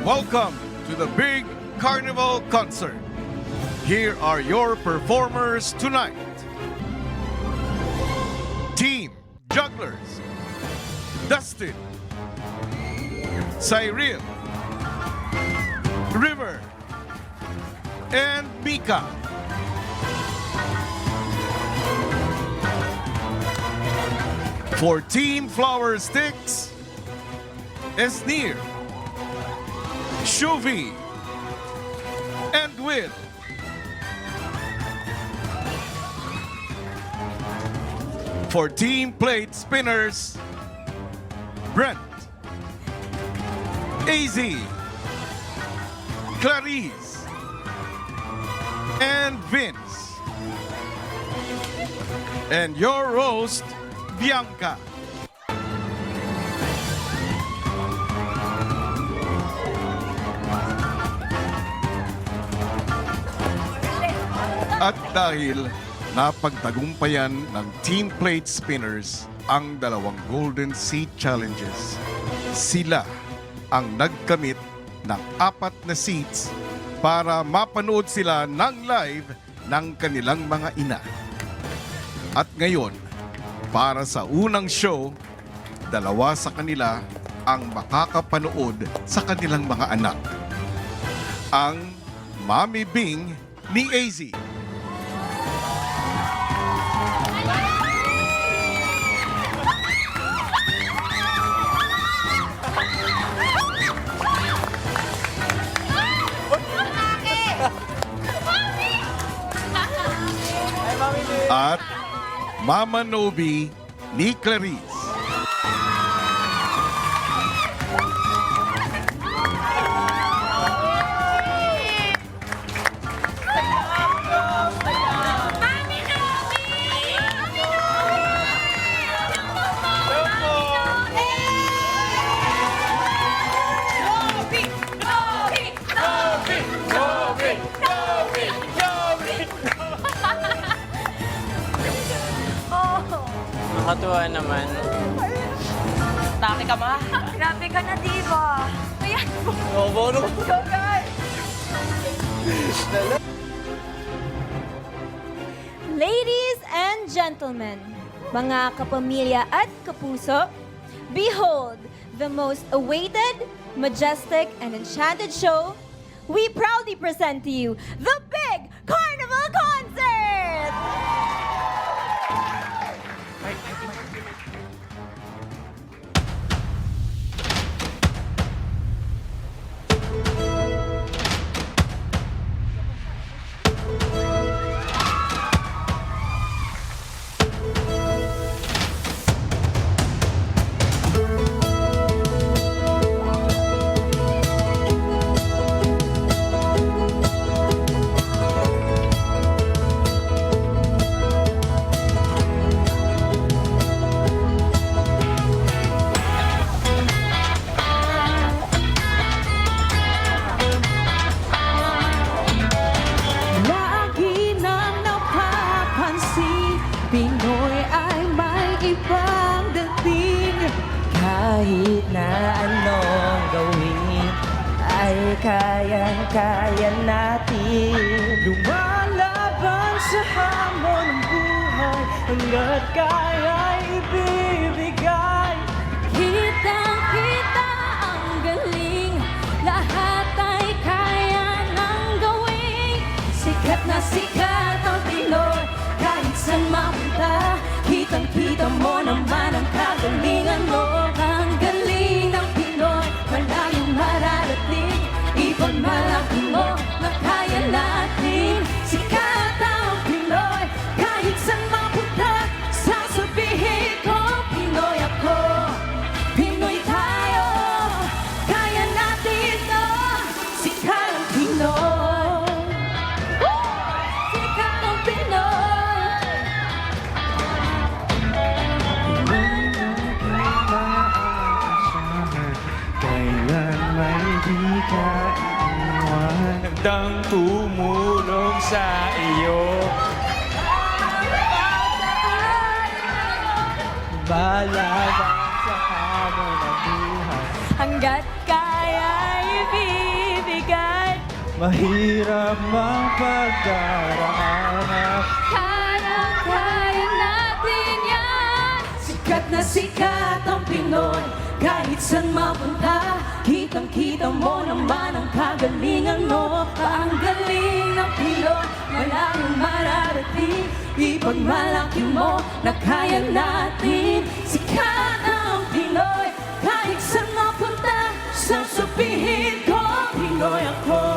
Welcome to the big Carnival concert. Here are your performers tonight. Team Jugglers, Dustin, Cyril, River, and Mika. For Team Flower Sticks, Esnir, Shuvi, and Will. For Team Plate Spinners, Brent, AZ, Clarice, and Vince. And your host, Bianca. At dahil napagtagumpayan ng Team Plate Spinners ang dalawang Golden Seat Challenges, sila ang nagkamit ng 4 na seats para mapanood sila ng live ng kanilang mga ina. At ngayon, para sa unang show, 2 sa kanila ang makakapanood sa kanilang mga anak. Ang Mommy Bing ni AZ. At Mama Nobi ni Clarice. Nakatuwa naman. Dami ka ba? Grabe ka na, diva. Ayan. Let's go, guys. Ladies and gentlemen, mga kapamilya at kapuso, behold the most awaited, majestic, and enchanted show. We proudly present to you the Big Carnival Concert! Lagi nang napapansin, Pinoy ay may ibang dating. Kahit na anong gawin, ay kayang-kaya natin. Lumalaban sa hamon ng buhay, hanggat kaya'y ibibigay. Kitang-kita ang galing, lahat ay kaya nang gawin. Sikat na sikat ang Pinoy, kahit saan mapunta. Kitang-kita mo naman ang kagalingan mo. Ang galing ng Pinoy, malayong mararating. Ibang malaki mo, na kaya natin. Sikat ang Pinoy, kahit saan mapunta. Sasabihin ko, Pinoy ako. Pinoy tayo, kaya natin to. Sikat ang Pinoy. Sikat ang Pinoy. Kailan may di ka iwan. Nagdang tumulong sa iyo. Balaban sa hamon ng buhay. Hanggat kaya ibig. Mahirap mang pagdaraanan. Kaya natin yan. Sikat na sikat ang Pinoy, kahit saan mapunta. Kitang-kita mo naman ang kagalingan mo. Ang galing ng Pinoy, malayong mararating. Ipagmalaki mo na kaya natin. Sikat ang Pinoy, kahit saan mapunta. Sasabihin ko, Pinoy ako.